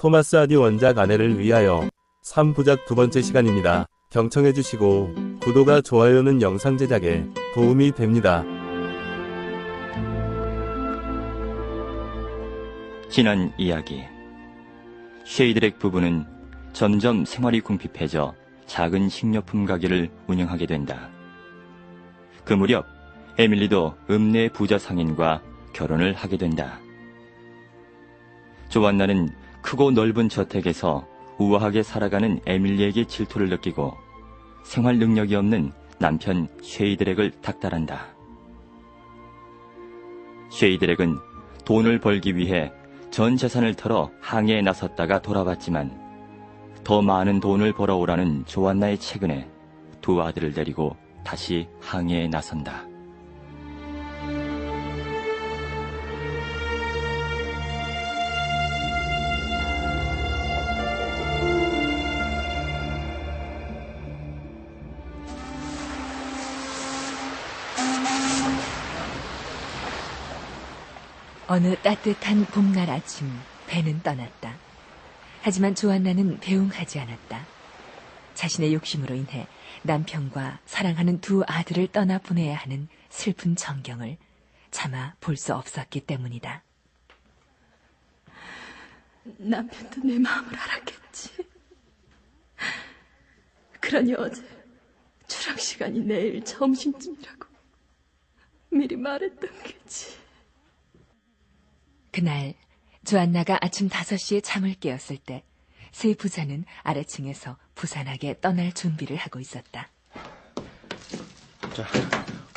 토마스 하디 원작 아내를 위하여 3부작 두 번째 시간입니다. 경청해주시고 구독과 좋아요는 영상 제작에 도움이 됩니다. 지난 이야기. 쉐이드렉 부부는 점점 생활이 궁핍해져 작은 식료품 가게를 운영하게 된다. 그 무렵 에밀리도 읍내 부자 상인과 결혼을 하게 된다. 조안나는 크고 넓은 저택에서 우아하게 살아가는 에밀리에게 질투를 느끼고 생활 능력이 없는 남편 쉐이드렉을 닥달한다. 쉐이드렉은 돈을 벌기 위해 전 재산을 털어 항해에 나섰다가 돌아왔지만 더 많은 돈을 벌어오라는 조안나의 채근에 두 아들을 데리고 다시 항해에 나선다. 어느 따뜻한 봄날 아침 배는 떠났다. 하지만 조안나는 배웅하지 않았다. 자신의 욕심으로 인해 남편과 사랑하는 두 아들을 떠나 보내야 하는 슬픈 전경을 차마 볼 수 없었기 때문이다. 남편도 내 마음을 알았겠지. 그러니 어제 출학 시간이 내일 점심쯤이라고 미리 말했던 게지. 그날 조안나가 아침 5시에 잠을 깨었을 때 세 부자는 아래층에서 부산하게 떠날 준비를 하고 있었다. 자,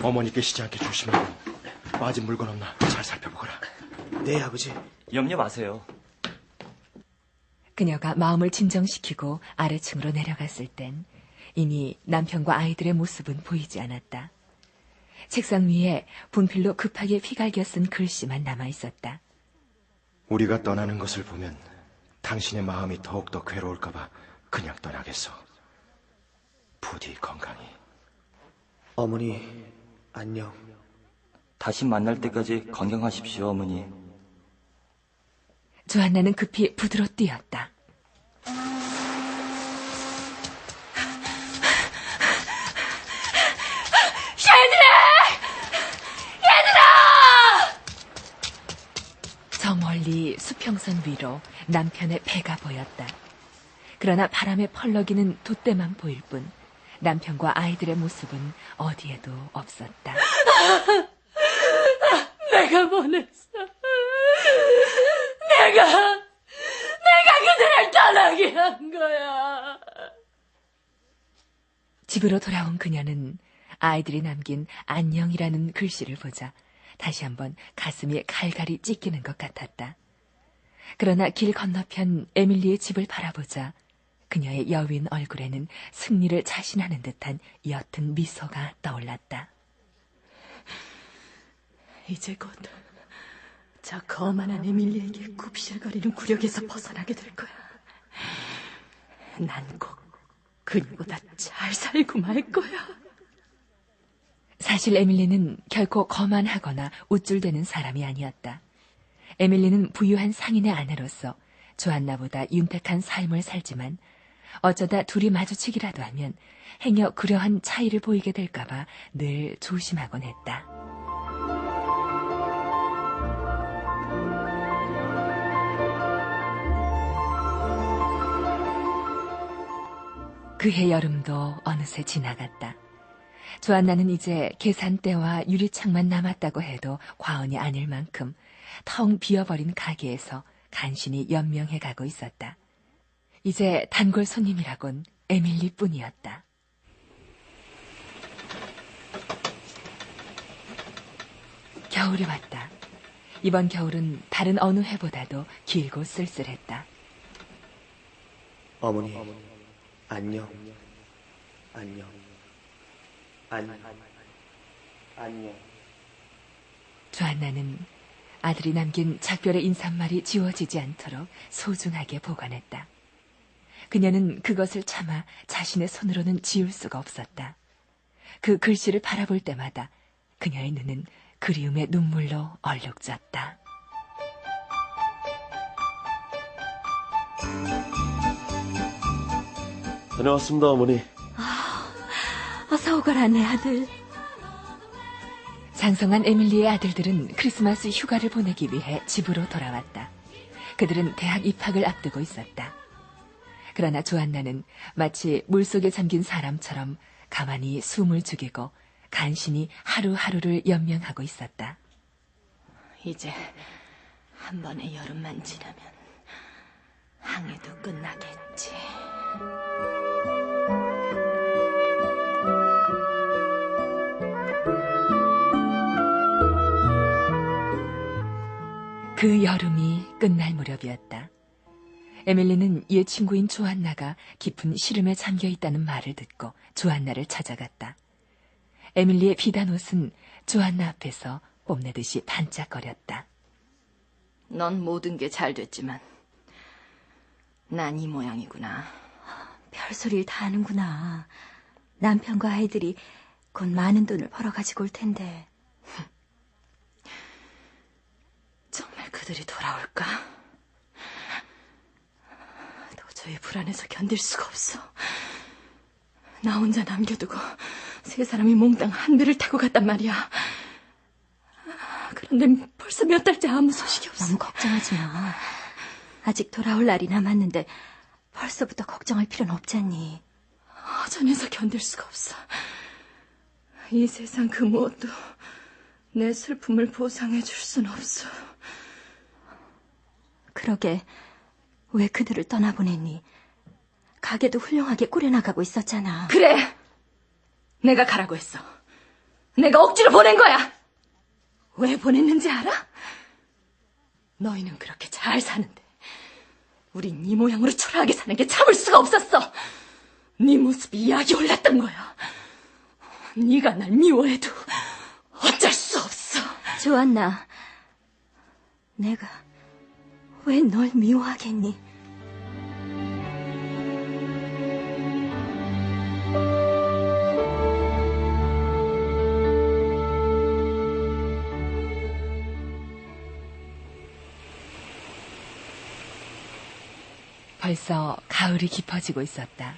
어머니 깨시지 않게 조심하고 빠진 물건 없나 잘 살펴보거라. 네, 아버지. 염려 마세요. 그녀가 마음을 진정시키고 아래층으로 내려갔을 땐 이미 남편과 아이들의 모습은 보이지 않았다. 책상 위에 분필로 급하게 휘갈겨 쓴 글씨만 남아있었다. 우리가 떠나는 것을 보면 당신의 마음이 더욱더 괴로울까봐 그냥 떠나겠어. 부디 건강히. 어머니, 안녕. 다시 만날 때까지 건강하십시오, 어머니. 조안나는 급히 부두로 뛰었다. 저 멀리 수평선 위로 남편의 배가 보였다. 그러나 바람에 펄럭이는 돛대만 보일 뿐 남편과 아이들의 모습은 어디에도 없었다. 내가 보냈어. 내가 그들을 떠나게 한 거야. 집으로 돌아온 그녀는 아이들이 남긴 안녕이라는 글씨를 보자 다시 한번 가슴이 갈갈이 찢기는 것 같았다. 그러나 길 건너편 에밀리의 집을 바라보자 그녀의 여윈 얼굴에는 승리를 자신하는 듯한 옅은 미소가 떠올랐다. 이제 곧 저 거만한 에밀리에게 굽실거리는 굴욕에서 벗어나게 될 거야. 난 꼭 그녀보다 잘 살고 말 거야. 사실 에밀리는 결코 거만하거나 우쭐대는 사람이 아니었다. 에밀리는 부유한 상인의 아내로서 조안나보다 윤택한 삶을 살지만 어쩌다 둘이 마주치기라도 하면 행여 그러한 차이를 보이게 될까봐 늘 조심하곤 했다. 그해 여름도 어느새 지나갔다. 조안나는 이제 계산대와 유리창만 남았다고 해도 과언이 아닐 만큼 텅 비어버린 가게에서 간신히 연명해 가고 있었다. 이제 단골 손님이라곤 에밀리뿐이었다. 겨울이 왔다. 이번 겨울은 다른 어느 해보다도 길고 쓸쓸했다. 어머니, 안녕. 안녕. 안녕. 조안나는 아들이 남긴 작별의 인사말이 지워지지 않도록 소중하게 보관했다. 그녀는 그것을 차마 자신의 손으로는 지울 수가 없었다. 그 글씨를 바라볼 때마다 그녀의 눈은 그리움의 눈물로 얼룩졌다. 다녀왔습니다, 어머니. 어서 오거라, 내 아들. 장성한 에밀리의 아들들은 크리스마스 휴가를 보내기 위해 집으로 돌아왔다. 그들은 대학 입학을 앞두고 있었다. 그러나 조안나는 마치 물속에 잠긴 사람처럼 가만히 숨을 죽이고 간신히 하루하루를 연명하고 있었다. 이제 한 번의 여름만 지나면 항해도 끝나겠지. 그 여름이 끝날 무렵이었다. 에밀리는 옛 친구인 조안나가 깊은 시름에 잠겨 있다는 말을 듣고 조안나를 찾아갔다. 에밀리의 비단 옷은 조안나 앞에서 뽐내듯이 반짝거렸다. 넌 모든 게 잘 됐지만 난 이 모양이구나. 별소리를 다 하는구나. 남편과 아이들이 곧 많은 돈을 벌어가지고 올 텐데. 정말 그들이 돌아올까? 도저히 불안해서 견딜 수가 없어. 나 혼자 남겨두고 세 사람이 몽땅 한 배를 타고 갔단 말이야. 그런데 벌써 몇 달째 아무 소식이 없어. 너무 걱정하지 마. 아직 돌아올 날이 남았는데 벌써부터 걱정할 필요는 없잖니. 허전해서 견딜 수가 없어. 이 세상 그 무엇도 내 슬픔을 보상해 줄 순 없어. 그러게 왜 그들을 떠나보냈니? 가게도 훌륭하게 꾸려나가고 있었잖아. 그래! 내가 가라고 했어. 내가 억지로 보낸 거야! 왜 보냈는지 알아? 너희는 그렇게 잘 사는데 우린 이 모양으로 초라하게 사는 게 참을 수가 없었어. 네 모습이 약이 올랐던 거야. 네가 날 미워해도 어쩔 수 없어. 조안나, 내가 왜 널 미워하겠니? 벌써 가을이 깊어지고 있었다.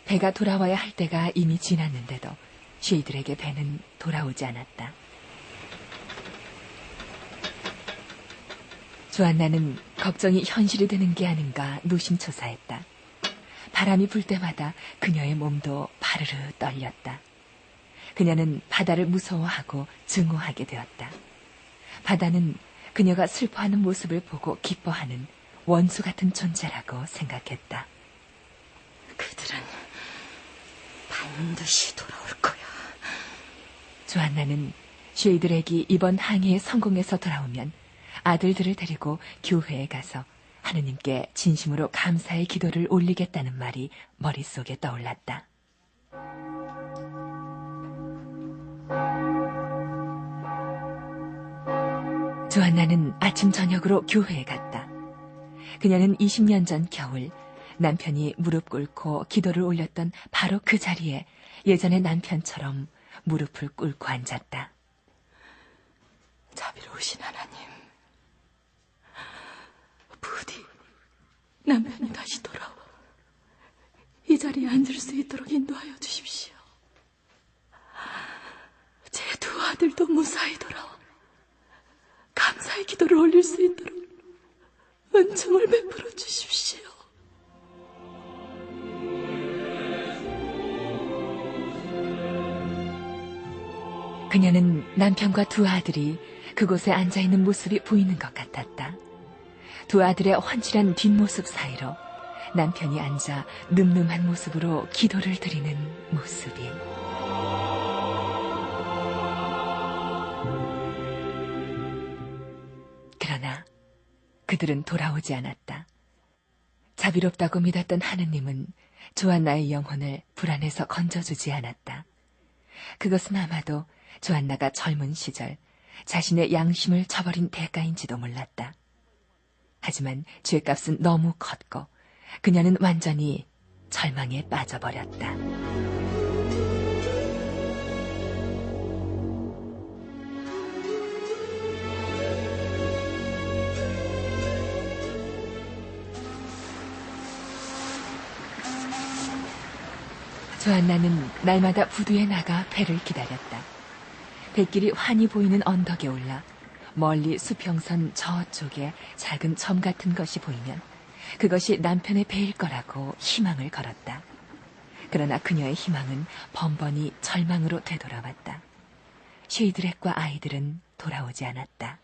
배가 돌아와야 할 때가 이미 지났는데도 쉐이들에게 배는 돌아오지 않았다. 조안나는 걱정이 현실이 되는 게 아닌가 노심초사했다. 바람이 불 때마다 그녀의 몸도 파르르 떨렸다. 그녀는 바다를 무서워하고 증오하게 되었다. 바다는 그녀가 슬퍼하는 모습을 보고 기뻐하는 원수 같은 존재라고 생각했다. 그들은 반드시 돌아올 거야. 조안나는 쉐이드렉이 이번 항해에 성공해서 돌아오면 아들들을 데리고 교회에 가서 하느님께 진심으로 감사의 기도를 올리겠다는 말이 머릿속에 떠올랐다. 조안나는 아침 저녁으로 교회에 갔다. 그녀는 20년 전 겨울 남편이 무릎 꿇고 기도를 올렸던 바로 그 자리에 예전의 남편처럼 무릎을 꿇고 앉았다. 자비로우신 하나님, 부디 남편이 다시 돌아와 이 자리에 앉을 수 있도록 인도하여 주십시오. 제 두 아들도 무사히 돌아와 감사의 기도를 올릴 수 있도록 은총을 베풀어 주십시오. 그녀는 남편과 두 아들이 그곳에 앉아있는 모습이 보이는 것 같았다. 두 아들의 훤칠한 뒷모습 사이로 남편이 앉아 늠름한 모습으로 기도를 드리는 모습이. 그러나 그들은 돌아오지 않았다. 자비롭다고 믿었던 하느님은 조안나의 영혼을 불안에서 건져주지 않았다. 그것은 아마도 조안나가 젊은 시절 자신의 양심을 저버린 대가인지도 몰랐다. 하지만 죄값은 너무 컸고 그녀는 완전히 절망에 빠져버렸다. 조안나는 날마다 부두에 나가 배를 기다렸다. 뱃길이 환히 보이는 언덕에 올라 멀리 수평선 저쪽에 작은 점 같은 것이 보이면 그것이 남편의 배일 거라고 희망을 걸었다. 그러나 그녀의 희망은 번번이 절망으로 되돌아왔다. 쉐이드렉과 아이들은 돌아오지 않았다.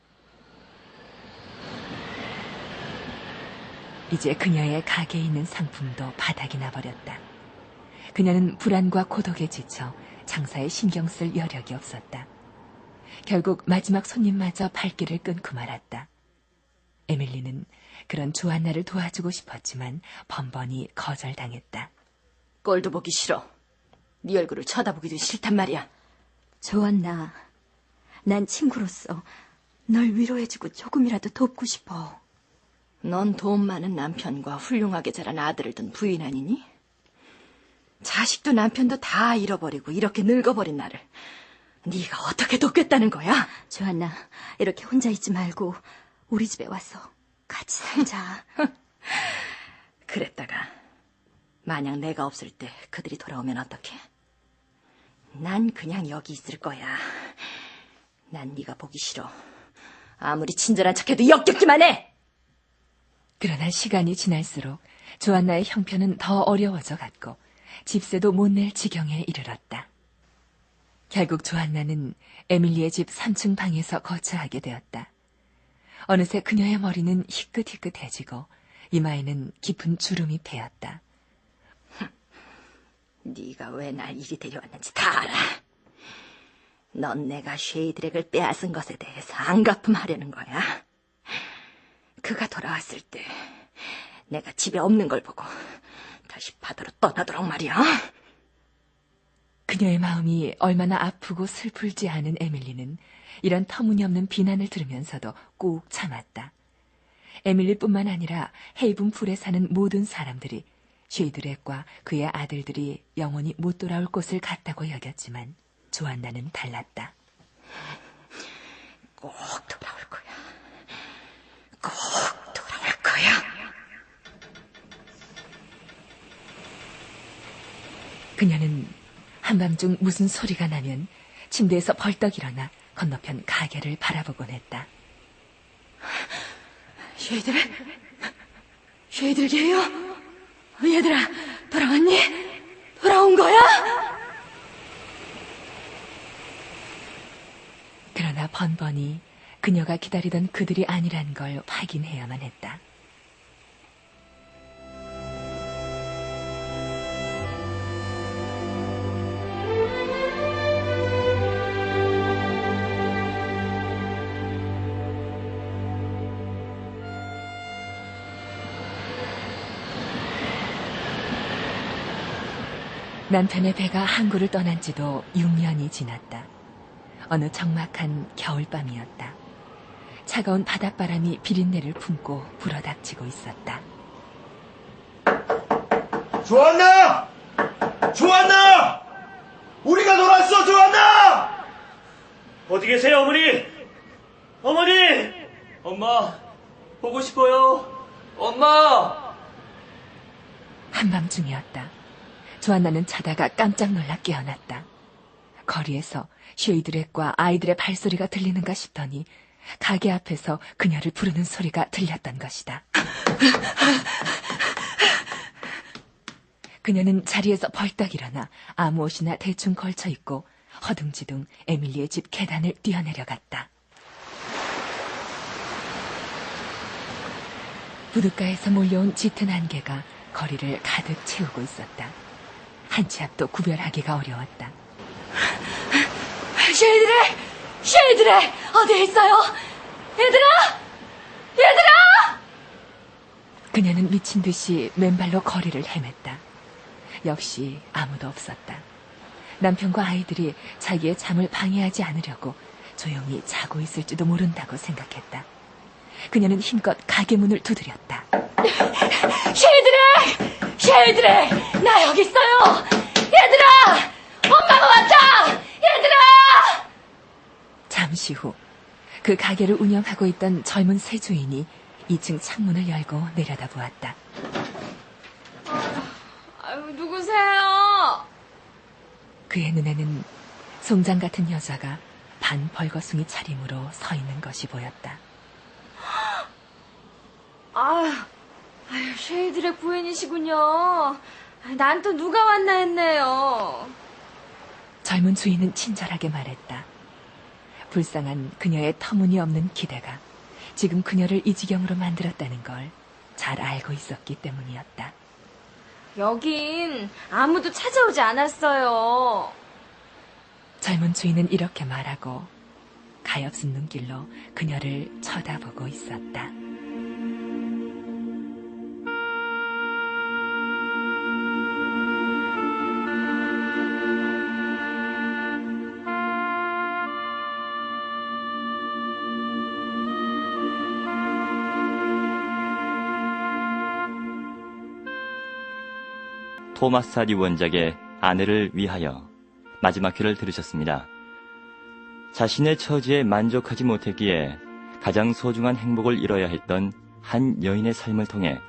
이제 그녀의 가게에 있는 상품도 바닥이 나버렸다. 그녀는 불안과 고독에 지쳐 장사에 신경 쓸 여력이 없었다. 결국 마지막 손님마저 발길을 끊고 말았다. 에밀리는 그런 조안나를 도와주고 싶었지만 번번이 거절당했다. 꼴도 보기 싫어. 네 얼굴을 쳐다보기도 싫단 말이야. 조안나, 난 친구로서 널 위로해주고 조금이라도 돕고 싶어. 넌 돈 많은 남편과 훌륭하게 자란 아들을 둔 부인 아니니? 자식도 남편도 다 잃어버리고 이렇게 늙어버린 나를 네가 어떻게 돕겠다는 거야? 조안나, 이렇게 혼자 있지 말고 우리 집에 와서 같이 살자. 그랬다가 만약 내가 없을 때 그들이 돌아오면 어떡해? 난 그냥 여기 있을 거야. 난 네가 보기 싫어. 아무리 친절한 척해도 역겹기만 해. 그러나 시간이 지날수록 조안나의 형편은 더 어려워져 갔고 집세도 못 낼 지경에 이르렀다. 결국 조안나는 에밀리의 집 3층 방에서 거처하게 되었다. 어느새 그녀의 머리는 희끗희끗해지고 이마에는 깊은 주름이 패였다. 네가 왜 날 이리 데려왔는지 다 알아. 넌 내가 쉐이드렉을 빼앗은 것에 대해서 안갚음하려는 거야. 그가 돌아왔을 때 내가 집에 없는 걸 보고 다시 바다로 떠나도록 말이야. 그녀의 마음이 얼마나 아프고 슬플지 아는 에밀리는 이런 터무니없는 비난을 들으면서도 꾹 참았다. 에밀리뿐만 아니라 헤이븐 풀에 사는 모든 사람들이 쉐이드렉과 그의 아들들이 영원히 못 돌아올 곳을 갔다고 여겼지만 조안나는 달랐다. 꼭 돌아올 거야. 꼭 돌아올 거야. 그녀는 한밤중 무슨 소리가 나면 침대에서 벌떡 일어나 건너편 가게를 바라보곤 했다. 쉐이드렉? 쉐이드렉이에요? 얘들아, 돌아왔니? 돌아온 거야? 그러나 번번이 그녀가 기다리던 그들이 아니란 걸 확인해야만 했다. 남편의 배가 항구를 떠난 지도 6년이 지났다. 어느 적막한 겨울밤이었다. 차가운 바닷바람이 비린내를 품고 불어닥치고 있었다. 조안나! 조안나! 우리가 돌아왔어, 조안나! 어디 계세요, 어머니? 어머니! 엄마, 보고 싶어요. 엄마! 한밤중이었다. 조안나는 자다가 깜짝 놀라 깨어났다. 거리에서 쉐이드렉과 아이들의 발소리가 들리는가 싶더니 가게 앞에서 그녀를 부르는 소리가 들렸던 것이다. 그녀는 자리에서 벌떡 일어나 아무 옷이나 대충 걸쳐 입고 허둥지둥 에밀리의 집 계단을 뛰어내려갔다. 부둣가에서 몰려온 짙은 안개가 거리를 가득 채우고 있었다. 한 치 앞도 구별하기가 어려웠다. 쉐이드렉! 쉐이드렉! 어디에 있어요? 얘들아! 얘들아! 그녀는 미친 듯이 맨발로 거리를 헤맸다. 역시 아무도 없었다. 남편과 아이들이 자기의 잠을 방해하지 않으려고 조용히 자고 있을지도 모른다고 생각했다. 그녀는 힘껏 가게 문을 두드렸다. 쉐이드렉! 쉐이드렉! 나 여기 있어요! 얘들아! 엄마가 왔다! 얘들아! 잠시 후 그 가게를 운영하고 있던 젊은 새 주인이 2층 창문을 열고 내려다보았다. 아유, 누구세요? 그의 눈에는 송장 같은 여자가 반 벌거숭이 차림으로 서 있는 것이 보였다. 아유, 쉐이드의 부인이시군요. 난 또 누가 왔나 했네요. 젊은 주인은 친절하게 말했다. 불쌍한 그녀의 터무니없는 기대가 지금 그녀를 이 지경으로 만들었다는 걸 잘 알고 있었기 때문이었다. 여긴 아무도 찾아오지 않았어요. 젊은 주인은 이렇게 말하고 가엾은 눈길로 그녀를 쳐다보고 있었다. 토마스 하디 원작의 아내를 위하여 마지막 회를 들으셨습니다. 자신의 처지에 만족하지 못했기에 가장 소중한 행복을 잃어야 했던 한 여인의 삶을 통해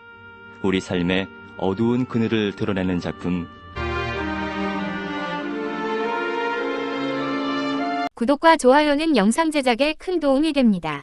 우리 삶의 어두운 그늘을 드러내는 작품. 구독과 좋아요는 영상 제작에 큰 도움이 됩니다.